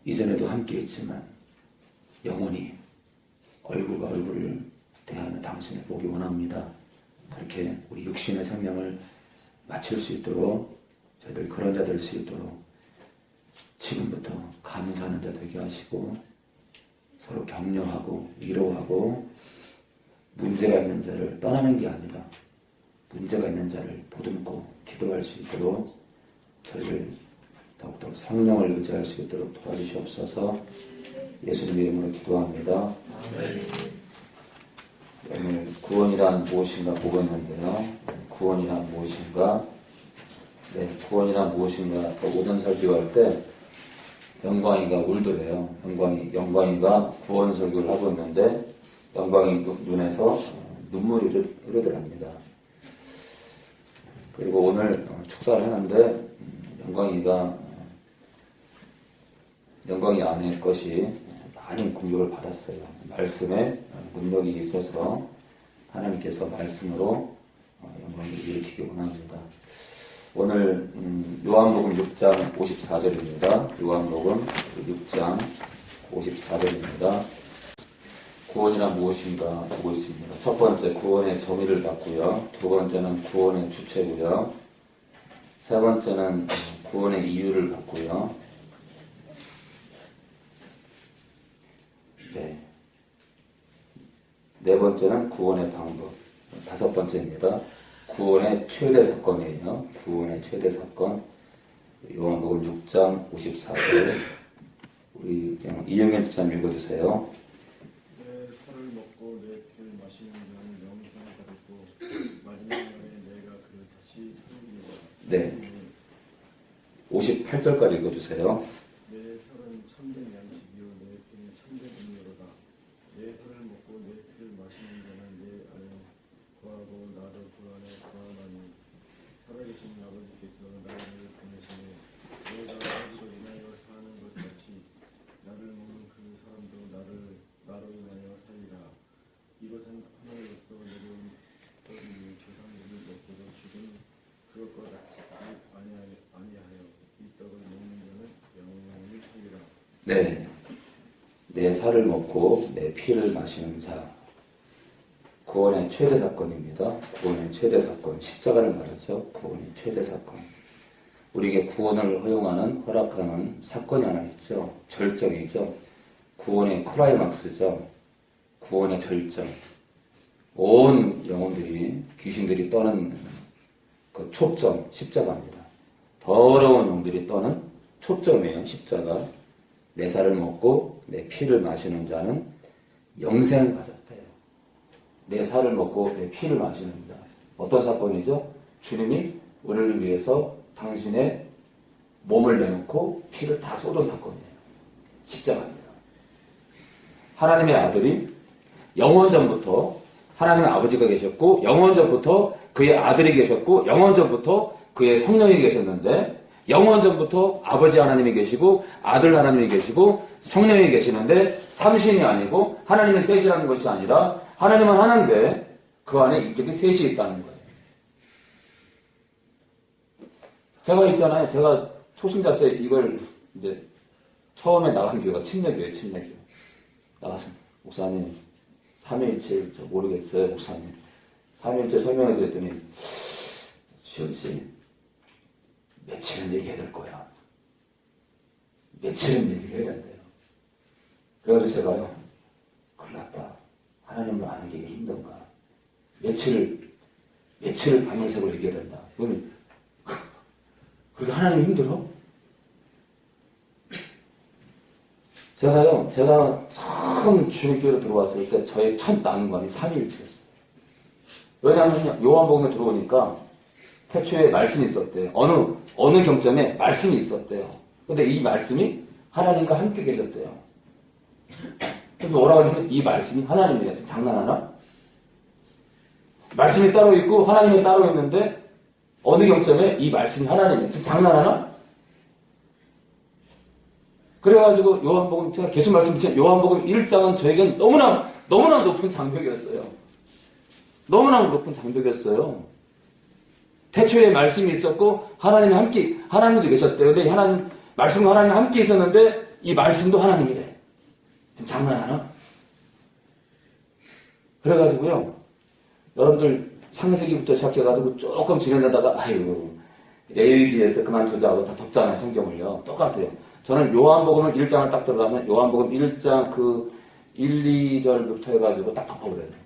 이전에도 함께 했지만 영원히 얼굴과 얼굴을 대하는 당신을 보기 원합니다. 그렇게 우리 육신의 생명을 마칠 수 있도록 저희들 그런 자 될 수 있도록 지금부터 감사하는 자 되게 하시고 서로 격려하고 위로하고 문제가 있는 자를 떠나는 게 아니라 문제가 있는 자를 보듬고 기도할 수 있도록 저희를 더욱더 성령을 의지할 수 있도록 도와주시옵소서. 예수님 이름으로 기도합니다. 오늘 구원이란 무엇인가 보고 있는데요. 구원이란 무엇인가? 구원이란 무엇인가? 오전 설교할 때 영광이가 울더래요. 영광이가 구원 설교를 하고 있는데 영광이 눈에서 눈물이 흐르더랍니다. 그리고 오늘 축사를 하는데 영광이 안에 것이 많은 공격을 받았어요. 말씀에 능력이 있어서 하나님께서 말씀으로 영광을 일으키기 원합니다. 오늘 요한복음 6장 54절입니다. 요한복음 6장 54절입니다. 구원이란 무엇인가 보고 있습니다. 첫 번째 구원의 정의를 받고요. 두 번째는 구원의 주체고요. 세 번째는 구원의 이유를 받고요. 네 번째는 구원의 방법. 다섯 번째입니다. 구원의 최대 사건이에요. 구원의 최대 사건. 요한복음 6장 54절. 우리 이영현 집사님 읽어주세요. 내 살을 먹고 내 피를 마시는 자는 영생을 받고 마지막 날에 내가 그를 다시 살리리라. 네. 58절까지 읽어주세요. 내 살은 참된 양식이요 내 피는 참된 음료로다. 내 살을 먹고 내 피를 마시는 자는 내 안에 거하고 나도 그 안에 거하나니 살아계신 아버지께서 나를 보내시니 내가 아버지로 인하여 사는 것 같이 나를 먹는 그 사람도 나로 인하여 살리라. 이것은 하나로서 내게 떠들이 조상들을 먹고도 죽은 그것과 같이 아니하여 이 떡을 먹는 자는 영원히 살리라. 네. 내 살을 먹고 내 피를 마시는 자. 구원의 최대 사건입니다. 구원의 최대 사건. 십자가를 말하죠. 구원의 최대 사건. 우리에게 구원을 허락하는 사건이 하나 있죠. 절정이죠. 구원의 클라이막스죠. 구원의 절정. 온 영혼들이, 귀신들이 떠는 그 초점, 십자가입니다. 더러운 영들이 떠는 초점이에요. 십자가. 내 살을 먹고 내 피를 마시는 자는 영생을 가졌대요. 내 살을 먹고 내 피를 마시는 자. 어떤 사건이죠? 주님이 우리를 위해서 당신의 몸을 내놓고 피를 다 쏟은 사건이에요. 십자가입니다. 하나님의 아들이 영원전부터 하나님의 아버지가 계셨고 영원전부터 그의 아들이 계셨고 영원전부터 그의 성령이 계셨는데 영원전부터 아버지 하나님이 계시고 아들 하나님이 계시고 성령이 계시는데 삼신이 아니고 하나님이 셋이라는 것이 아니라 하나님은 하나인데 그 안에 인격이 셋이 있다는 거예요. 제가 있잖아요. 제가 초신자 때 이걸 이제 처음에 나간 교회가 침례교회예요. 침례교회. 나가서 목사님 3.1체 모르겠어요. 목사님 3.1체 설명해서 했더니 시원씨 며칠은 얘기해야 될 거야. 며칠은 얘기를 해야 된대요. 그래가지고 제가요 큰일 났다. 하나님을 아는 게 힘든가. 며칠을 밤을 새고 얘기해야 된다. 그렇게 하나님이 힘들어? 제가 처음 주님교회로 들어왔을 때 저의 첫 난관이 3.1체였어요. 왜냐하면 요한복음에 들어오니까 태초에 말씀이 있었대요. 어느 경점에 말씀이 있었대요. 근데 이 말씀이 하나님과 함께 계셨대요. 그래서 뭐라고 하냐면 이 말씀이 하나님이래요. 장난하나? 말씀이 따로 있고 하나님이 따로 있는데 어느 경점에 이 말씀이 하나님이에요. 지금 장난하나? 그래가지고 요한복음 제가 계속 말씀드리지만 요한복음 1장은 저에게는 너무나 높은 장벽이었어요. 너무나 높은 장벽이었어요. 태초에 말씀이 있었고 하나님도 계셨대요. 근데 말씀과 하나님이 함께 있었는데 이 말씀도 하나님이래. 지금 장난하나? 그래가지고요, 여러분들 창세기부터 시작해가지고 조금 지내다가, 아이고, 레위기에서 그만두자고 다 덮잖아요, 성경을요. 똑같아요. 저는 요한복음을 1장을 딱 들어가면 요한복음 1장 그 1, 2절부터 해가지고 딱 덮어버려요.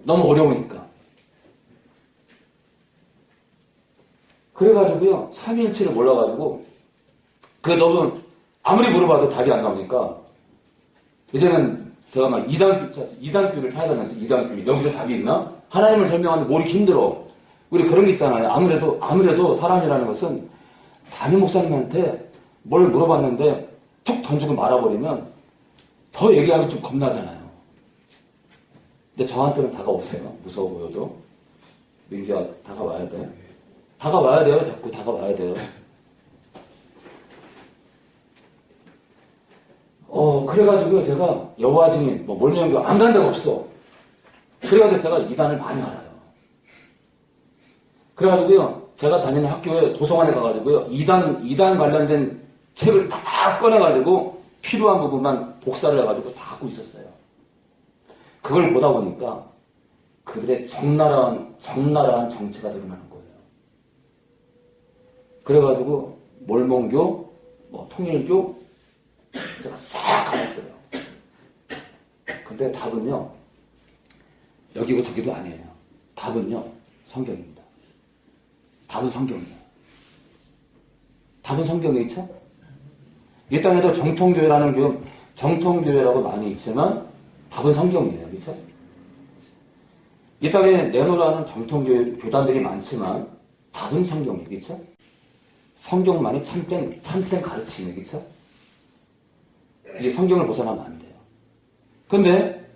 너무 어려우니까. 그래가지고요, 삼위일체를 몰라가지고, 그게 너무, 아무리 물어봐도 답이 안 나오니까, 이제는 제가 막 이단교를 찾아다녔어요. 이단교. 여기서 답이 있나? 하나님을 설명하는데 모르기 힘들어. 우리 그런 게 있잖아요. 아무래도 사람이라는 것은 담임 목사님한테 뭘 물어봤는데 툭 던지고 말아버리면 더 얘기하기 좀 겁나잖아요. 근데 저한테는 다가오세요. 무서워 보여도. 민기야, 다가와야 돼. 다가와야 돼요. 자꾸 다가와야 돼요. 그래가지고 제가 여호와 증인, 몰명교 안 간 데가 없어. 그래가지고 제가 이단을 많이 알아요. 그래가지고요, 제가 다니는 학교에 도서관에 가가지고요, 이단 관련된 책을 다 꺼내가지고 필요한 부분만 복사를 해가지고 다 갖고 있었어요. 그걸 보다 보니까 그들의 적나라한 정체가 드러나는 거예요. 그래가지고 몰몬교, 통일교 제가 싹 가봤어요. 근데 답은요, 여기고 저기도 아니에요. 답은요, 성경입니다. 답은 성경이에요. 답은 성경에 있죠? 이 땅에도 정통교회라고 많이 있지만 답은 성경이에요. 그렇죠? 이 땅에 내놓으라는 정통교회 교단들이 많지만 답은 성경이에요. 그렇죠? 성경만이 참된 가르침이에요. 그렇죠? 이게 성경을 벗어나면 안 돼요. 근데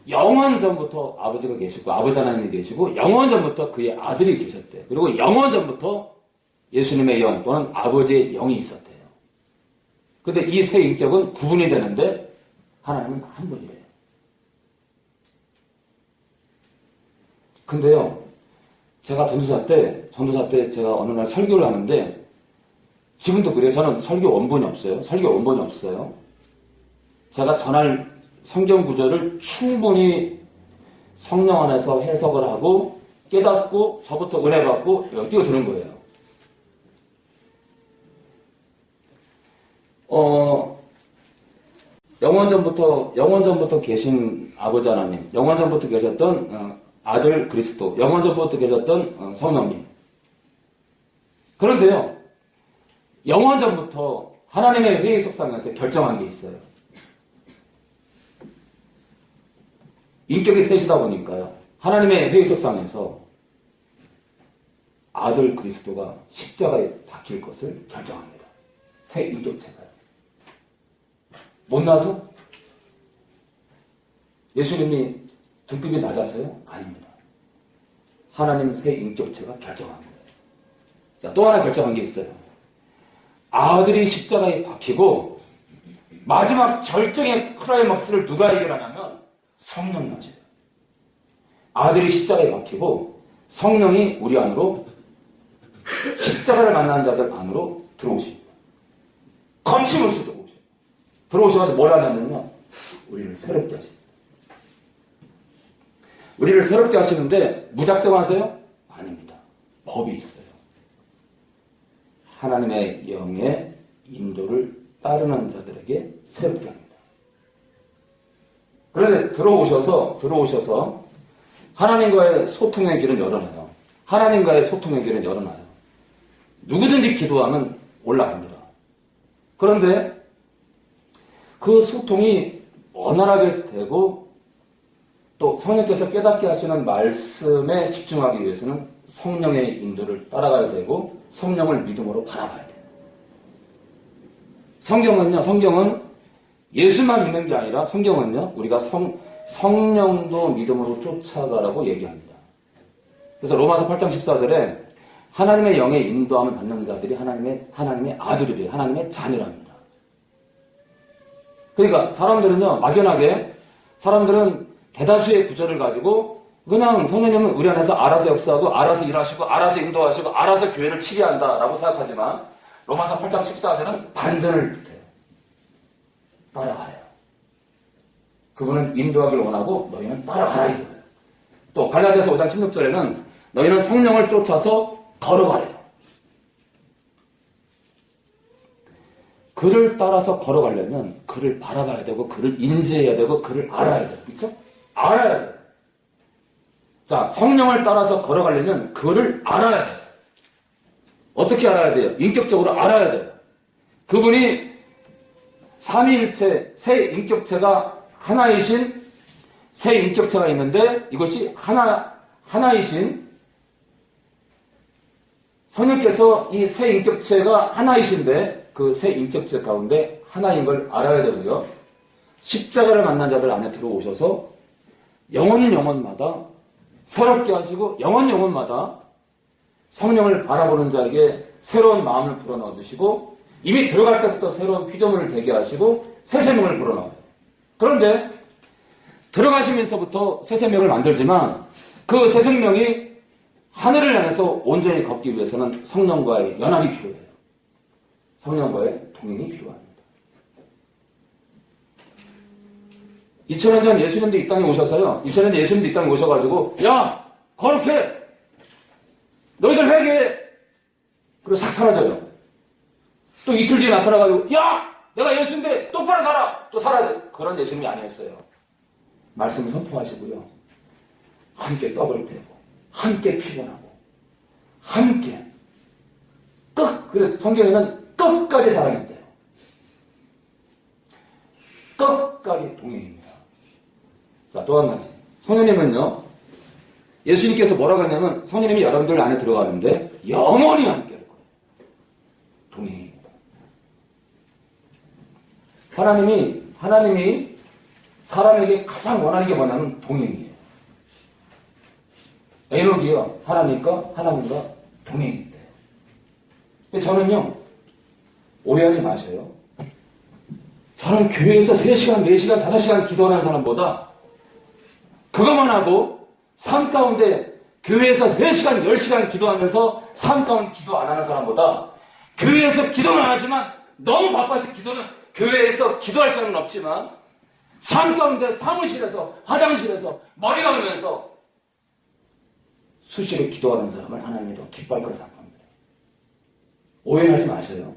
영원 전부터 아버지가 계시고 아버지 하나님이 계시고 영원 전부터 그의 아들이 계셨대요. 그리고 영원 전부터 예수님의 영 또는 아버지의 영이 있었대요. 근데 이 세 인격은 구분이 되는데 하나님은 한 분이래요. 근데요, 제가 전도사 때 제가 어느 날 설교를 하는데 지금도 그래요. 저는 설교 원본이 없어요. 제가 전할 성경 구절을 충분히 성령 안에서 해석을 하고 깨닫고 저부터 은혜 받고 뛰어드는 거예요. 영원전부터 계신 아버지 하나님, 영원전부터 계셨던 아들 그리스도, 영원전부터 계셨던 성령님. 그런데요, 영원전부터 하나님의 회의 속상에서 결정한 게 있어요. 인격이 셋이다 보니까요, 하나님의 회의 속상에서 아들 그리스도가 십자가에 박힐 것을 결정합니다. 새 인격체가요. 못나서? 예수님이 등급이 낮았어요? 아닙니다. 하나님 새 인격체가 결정합니다. 자, 또 하나 결정한 게 있어요. 아들이 십자가에 박히고 마지막 절정의 클라이막스를 누가 해결하냐면 성령이 하셔요. 아들이 십자가에 박히고 성령이 우리 안으로 십자가를 만난 자들 안으로 들어오십니다. 검심없이 들어오셔가지고 뭘 하냐면요, 우리를 새롭게 하십니다. 우리를 새롭게 하시는데 무작정 하세요? 아닙니다. 법이 있어요. 하나님의 영의 인도를 따르는 자들에게 새롭게 합니다. 그런데 들어오셔서 하나님과의 소통의 길은 열어놔요. 누구든지 기도하면 올라갑니다. 그런데 그 소통이 원활하게 되고 또 성령께서 깨닫게 하시는 말씀에 집중하기 위해서는 성령의 인도를 따라가야 되고 성령을 믿음으로 바라봐야 돼요. 성경은 예수만 믿는 게 아니라 성경은요, 우리가 성령도 믿음으로 쫓아가라고 얘기합니다. 그래서 로마서 8장 14절에 하나님의 영의 인도함을 받는 자들이 하나님의 아들이래요. 하나님의 자녀랍니다. 그러니까 사람들은요, 막연하게 사람들은 대다수의 구절을 가지고 그냥 성령님은 우리 안에서 알아서 역사하고 알아서 일하시고 알아서 인도하시고 알아서 교회를 치리한다라고 생각하지만 로마서 8장 14절은 반전을 뜻해요. 따라가래요. 그분은 인도하기를 원하고 너희는 따라가라 이거예요. 또 갈라디아서 5장 16절에는 너희는 성령을 쫓아서 걸어가래요. 그를 따라서 걸어가려면 그를 바라봐야 되고 그를 인지해야 되고 그를 알아야 돼요. 그렇죠? 알아야 돼요. 자, 성령을 따라서 걸어가려면 그를 알아야 돼요. 어떻게 알아야 돼요? 인격적으로 알아야 돼요. 그분이 삼위일체, 세 인격체가 하나이신 세 인격체가 있는데 이것이 하나이신 성령께서 이 세 인격체가 하나이신데 그 세 인격체 가운데 하나인 걸 알아야 되고요. 십자가를 만난 자들 안에 들어오셔서 영혼마다 새롭게 하시고 영혼마다 성령을 바라보는 자에게 새로운 마음을 불어넣어 주시고 이미 들어갈 때부터 새로운 피조물을 되게 하시고 새 생명을 불어넣어요. 그런데 들어가시면서부터 새 생명을 만들지만 그 새 생명이 하늘을 향해서 온전히 걷기 위해서는 성령과의 연합이 필요해요. 성령과의 동행이 필요합니다. 2000년 전 예수님도 이 땅에 오셨어요. 2000년 전 예수님도 이 땅에 오셔가지고 야! 거룩해! 너희들 회개해! 그리고 싹 사라져요. 또 이틀 뒤에 나타나가지고 야! 내가 예수인데 똑바로 살아! 또 사라져요. 그런 예수님이 아니었어요. 말씀을 선포하시고요. 함께 떡을 떼고 함께 피곤하고 함께 그래서 성경에는 끝까지 사랑했대요. 끝까지 동행입니다. 자, 또 한 가지. 성령님은요, 예수님께서 뭐라고 했냐면, 성령님이 여러분들 안에 들어가는데, 영원히 함께 할 거예요. 동행입니다. 하나님이 사람에게 가장 원하는 게 뭐냐면, 동행이에요. 에녹이요, 하나님과 동행인데. 저는요, 오해하지 마셔요. 저는 교회에서 3시간, 4시간, 5시간 기도하는 사람보다 그것만 하고 삶 가운데 교회에서 3시간, 10시간 기도하면서 삶 가운데 기도 안 하는 사람보다 교회에서 기도는 안 하지만 너무 바빠서 기도는 교회에서 기도할 시간은 없지만 삶 가운데 사무실에서 화장실에서 머리 감으면서 수시로 기도하는 사람을 하나님이 더 기뻐할 거라 생각합니다. 오해하지 마셔요.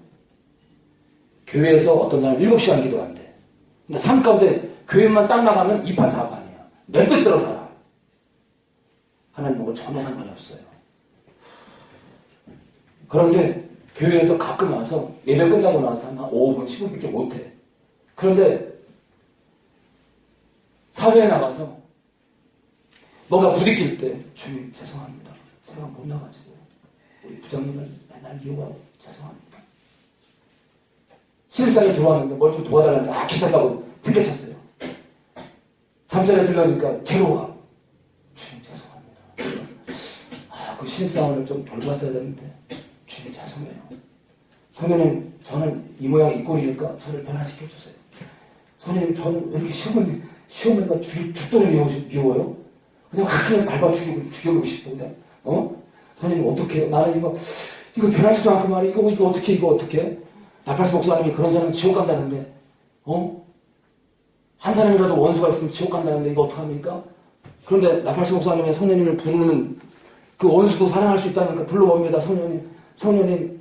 교회에서 어떤 사람은 7시간 기도한대. 근데 삶 가운데 교회만 딱 나가면 2판 4판이야. 내 뜻대로 살아. 하나님하고 전혀 상관이 없어요. 그런데 교회에서 가끔 와서 예배 끝나고 나서 한 5분, 10분밖에 못해. 그런데 사회에 나가서 뭐가 부딪힐 때 주님 죄송합니다. 제가 못 나가지고 우리 부장님을 맨날 이용하고 죄송합니다. 신입사원이 들어왔는데 뭘 좀 도와달라는데 귀찮다고 팽개쳤어요. 잠자리에 들려니까 괴로워. 주님 죄송합니다. 그 신입사원을 좀 돌봤어야 되는데 주님 죄송해요. 선생님 저는 이 모양 이 꼴이니까 저를 변화시켜주세요. 선생님 저는 왜 이렇게 시험에가 죽도록 미워요? 그냥 확 그냥 밟아 죽여보고 싶어 그냥. 선생님 어떡해요? 나는 이거 변하지도 않고 말이야. 이거 어떻게? 나팔스 목사님이 그런 사람은 지옥 간다는데, 한 사람이라도 원수가 있으면 지옥 간다는데 이거 어떡합니까? 그런데 나팔스 목사님의 성령님을 부르면 그 원수도 사랑할 수 있다니까 불러봅니다. 성령님.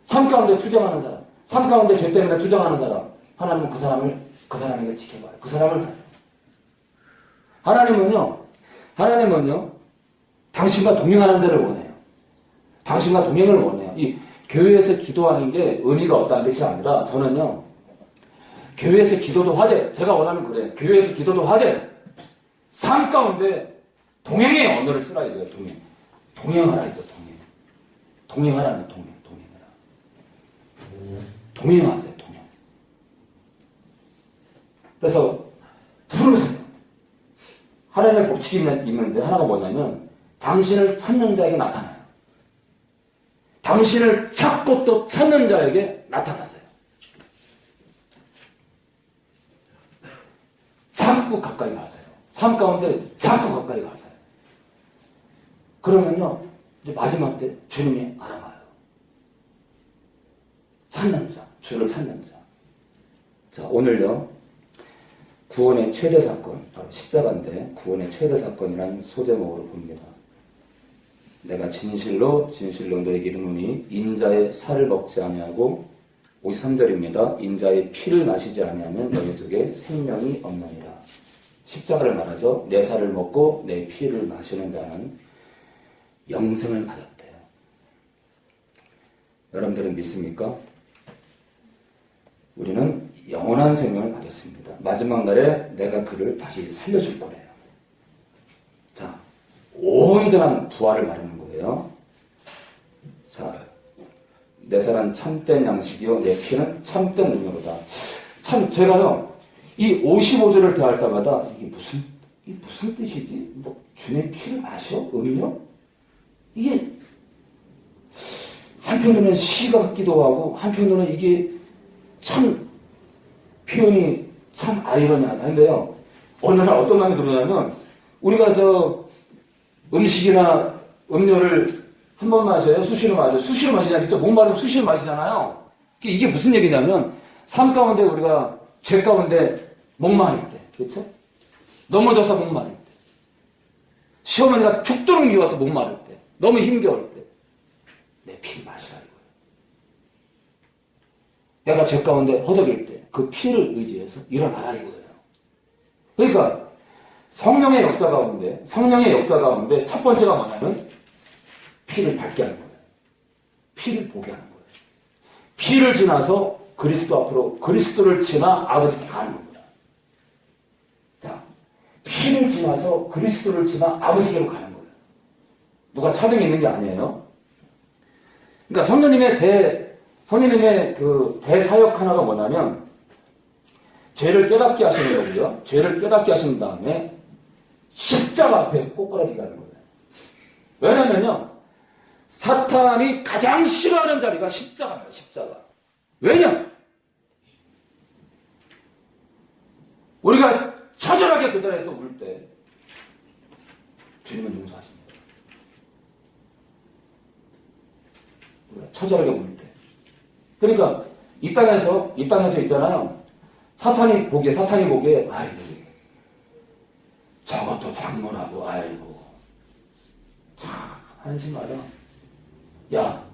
삶 가운데 투정하는 사람, 삶 가운데 죄 때문에 투정하는 사람, 하나님은 그 사람에게 지켜봐요. 그 사람을 살아요. 하나님은요, 당신과 동행하는 자를 원해요. 당신과 동행을 원해요. 이 교회에서 기도하는 게 의미가 없다는 뜻이 아니라 저는요, 교회에서 기도도 하되, 제가 원하는 그래요. 교회에서 기도도 하되, 삶 가운데 동행의 언어를 쓰라 이거예요, 동행. 동행하라 이거, 동행. 동행하라는 동행하라. 동행하세요, 동행. 그래서 부르세요. 하나님의 법칙이 있는데 하나가 뭐냐면 당신을 찾는 자에게 나타나요. 당신을 찾고 또 찾는 자에게 나타나세요. 자꾸 가까이 가세요. 삶 가운데 자꾸 가까이 가세요. 그러면요, 이제 마지막 때 주님이 알아봐요. 찾는 자, 주를 찾는 자. 자, 오늘요, 구원의 최대 사건, 바로 십자가인데, 구원의 최대 사건이라는 소제목으로 봅니다. 내가 진실로 너에게 이르노니 인자의 살을 먹지 아니하고 53절입니다. 인자의 피를 마시지 아니하면 너희 속에 생명이 없느니라. 십자가를 말하죠. 내 살을 먹고 내 피를 마시는 자는 영생을 받았대요. 여러분들은 믿습니까? 우리는 영원한 생명을 받았습니다. 마지막 날에 내가 그를 다시 살려줄 거래요. 자, 온전한 부활을 말하는 거예요. 자, 내 살은 참된 양식이요 내 피는 참된 음료로다. 참 제가요 이 55절을 대할 때마다 이게 무슨 뜻이지? 뭐 주님의 피를 마셔? 음료? 이게 한편으로는 시 같기도 하고 한편으로는 이게 참 표현이 참 아이러니하다는데요. 어느 날 어떤 마음이 들었냐면 우리가 저 음식이나 음료를 한 번 마셔요? 수시로 마셔요? 수시로 마시잖아요. 목마르면 수시로 마시잖아요. 이게 무슨 얘기냐면 삶 가운데 우리가 죄 가운데 목마를 때, 그렇죠? 넘어져서 목마를 때, 시어머니가 죽도록 미워서 목마를 때, 너무 힘겨울 때, 내 피를 마시라 이거예요. 내가 죄 가운데 허덕일 때, 그 피를 의지해서 일어나라 이거예요. 그러니까 성령의 역사 가운데 첫 번째가 뭐냐면 피를 밟게 하는 거예요. 피를 보게 하는 거예요. 피를 지나서 그리스도 앞으로, 그리스도를 지나 아버지께 가는 겁니다. 자, 피를 지나서 그리스도를 지나 아버지께로 가는 거예요. 누가 차등이 있는 게 아니에요. 그러니까 성령님의 그 대사역 하나가 뭐냐면 죄를 깨닫게 하시는 거고요. 죄를 깨닫게 하신 다음에 십자가 앞에 꼬꾸라지게 하는 거예요. 왜냐면요, 사탄이 가장 싫어하는 자리가 십자가입니다. 십자가. 왜냐? 우리가 처절하게 그 자리에서 울 때 주님은 용서하십니다. 우리가 처절하게 울 때. 그러니까 이 땅에서 있잖아요. 사탄이 보기에 아이고 저것도 장모라고 아이고 참 한심하다. 야,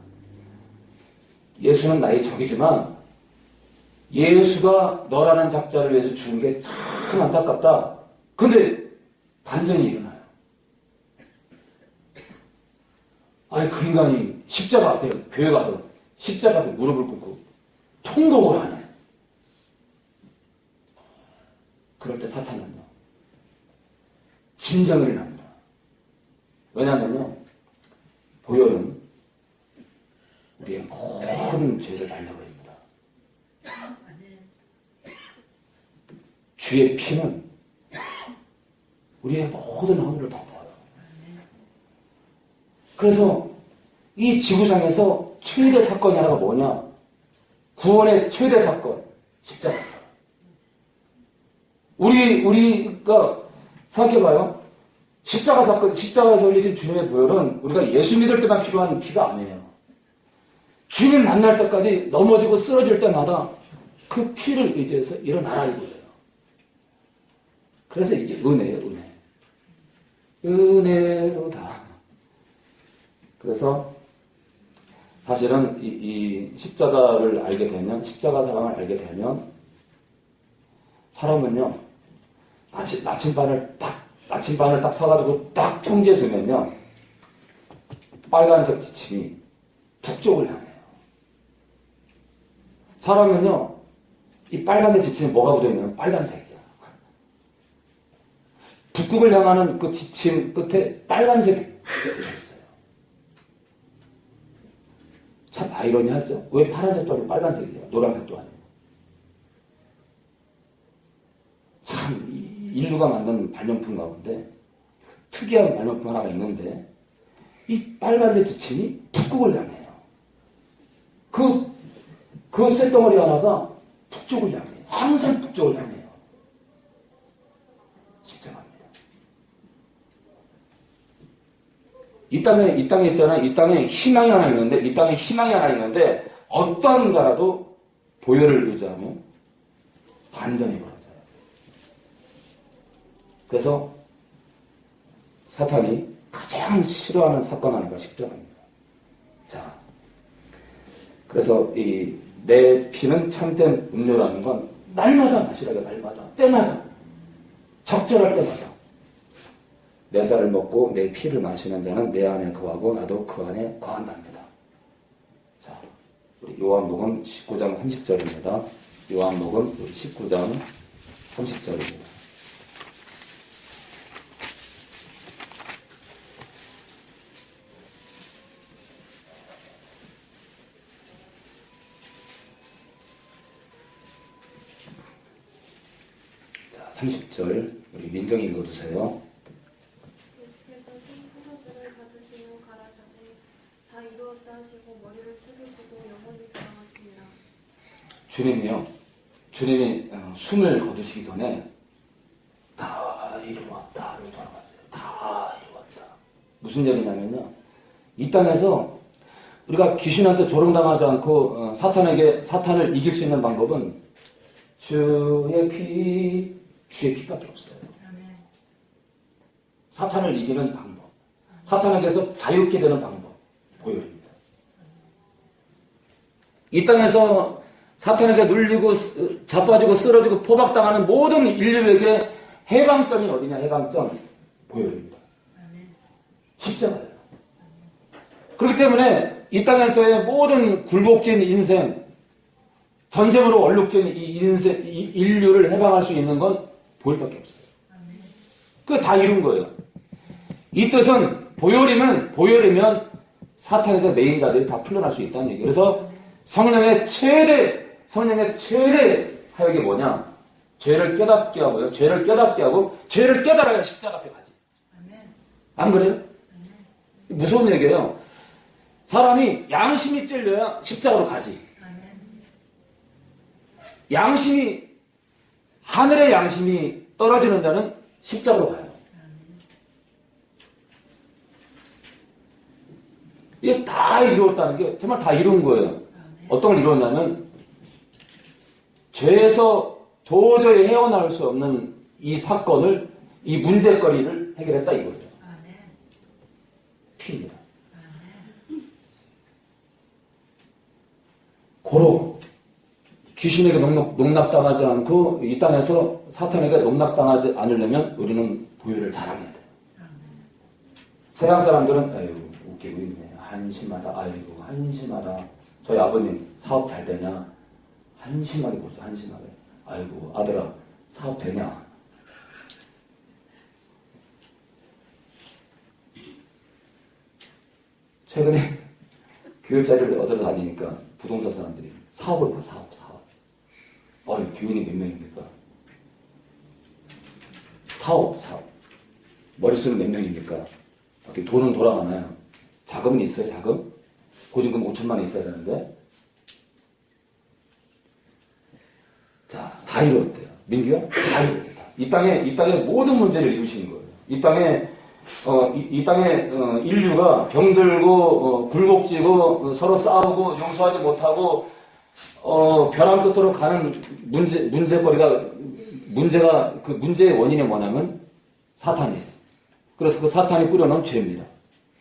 예수는 나의 적이지만 예수가 너라는 작자를 위해서 죽은 게 참 안타깝다. 근데 반전이 일어나요. 아니 그 인간이 십자가 앞에 교회 가서 십자가 앞에 무릎을 꿇고 통곡을 하네. 그럴 때 사탄은요 진정을 일어납니다. 왜냐하면요 보혈은 우리의 모든 죄를 날려버립니다. 주의 피는 우리의 모든 허물을 덮어요. 그래서 이 지구상에서 최대 사건이 하나가 뭐냐? 구원의 최대 사건, 십자가. 우리가 생각해봐요. 십자가 사건, 십자가에서 흘리신 주님의 보혈은 우리가 예수 믿을 때만 필요한 피가 아니에요. 주님 만날 때까지 넘어지고 쓰러질 때마다 그 피를 의지해서 일어나라 이거예요. 그래서 이게 은혜예요, 은혜. 은혜로다. 그래서 사실은 이 십자가를 알게 되면, 십자가 사랑을 알게 되면 사람은요 나침반을 딱 사가지고 딱 평지에 두면요 빨간색 지침이 북쪽을 향해요. 사람은요 이 빨간색 지침에 뭐가 묻어있냐면 빨간색이야. 북극을 향하는 그 지침 끝에 빨간색이 있어요. 참 아이러니하죠? 왜 파란색도 아니고 빨간색이에요? 노란색도 아니고. 참 인류가 만든 발명품 가운데 특이한 발명품 하나가 있는데 이 빨간색 지침이 북극을 향해요. 그 쇳덩어리 하나가 북쪽을 향해요. 항상 북쪽을 향해요. 십자가입니다. 이 땅에 있잖아요. 이 땅에 희망이 하나 있는데 어떤 자라도 보혈을 의지하면 반전이 벌어져요. 그래서 사탄이 가장 싫어하는 사건 하나가 십자가입니다. 자, 그래서 이 내 피는 참된 음료라는 건 날마다 마시라고, 날마다, 때마다, 적절할 때마다. 내 살을 먹고 내 피를 마시는 자는 내 안에 거하고 나도 그 안에 거한답니다. 자, 우리 요한복음 19장 30절입니다. 요한복음 19장 30절입니다. 자, 30절 우리 민정이 읽어주세요. 예수께서 신 포도주를 받으신 후 가라사대 다 이루었다 하시고 머리를 숙이시고 영원히 돌아가시니라. 주님이요, 주님이 숨을 거두시기 전에 다 이루었다로 돌아갔어요. 다 이루었다. 무슨 얘기냐면요, 이 땅에서 우리가 귀신한테 조롱당하지 않고 사탄을 이길 수 있는 방법은 주의 피밖에 없어요. 사탄을 이기는 방법, 사탄에게서 자유케 되는 방법, 보혈입니다. 이 땅에서 사탄에게 눌리고 자빠지고 쓰러지고 포박당하는 모든 인류에게 해방점이 어디냐? 해방점, 보혈입니다. 십자가예요. 그렇기 때문에 이 땅에서의 모든 굴복진 인생, 전쟁으로 얼룩진 이 인류를 해방할 수 있는 건 보혈밖에 없어요. 그거 다 이룬 거예요. 이 뜻은 보혈이면 사탄에게 매인 자들이 다 풀려날 수 있다는 얘기예요. 그래서 성령의 최대 사역이 뭐냐? 죄를 깨닫게 하고요. 죄를 깨달아야 십자가 앞에 가지. 안 그래요? 무서운 얘기예요. 사람이 양심이 찔려야 십자가로 가지. 하늘의 양심이 떨어지는 자는 십자가로 가요. 이게 다 이루었다는 게 정말 다 이룬 거예요. 어떤 걸 이루었냐면 죄에서 도저히 헤어나올 수 없는 이 사건을, 이 문제거리를 해결했다 이거예요. 피입니다. 고로 귀신에게 농락당하지 않고 이 땅에서 사탄에게 농락당하지 않으려면 우리는 보혈을 자랑해야 돼요. 서양 사람들은 아이고 웃기고 있네. 한심하다. 아이고 한심하다. 저희 아버님 사업 잘 되냐? 한심하게 보죠. 한심하게. 아이고 아들아 사업 되냐? 최근에 교육 자료를 얻으러 다니니까 부동산 사람들이 사업을 봐. 사업. 교인이 몇 명입니까? 사업. 머릿수는 몇 명입니까? 어떻게 돈은 돌아가나요? 자금은 있어요, 자금? 보증금 5천만 원 있어야 되는데. 자, 다 이루었대요. 민규야? 다 이루었다. 이 땅의 모든 문제를 이루신 거예요. 이 땅에 인류가 병들고, 굴곡지고, 서로 싸우고, 용서하지 못하고, 벼랑 끝으로 가는 그 문제의 원인이 뭐냐면 사탄이에요. 그래서 그 사탄이 뿌려놓은 죄입니다.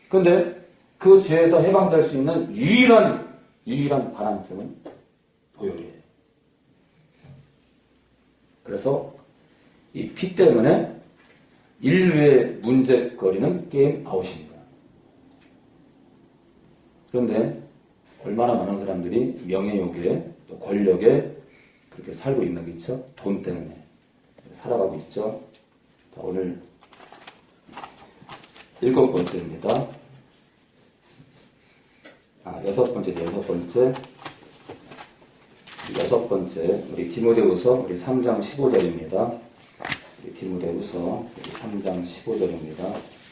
그런데 그 죄에서 해방될 수 있는 유일한 반항점은 보혈이에요. 그래서 이 피 때문에 인류의 문제거리는 게임 아웃입니다. 그런데 얼마나 많은 사람들이 명예욕에 또 권력에 그렇게 살고 있나겠죠? 돈 때문에 살아가고 있죠. 자, 오늘 7번째입니다. 여섯 번째 우리 디모데후서 우리 3장 15절입니다. 우리 디모데후서 우리 3장 15절입니다.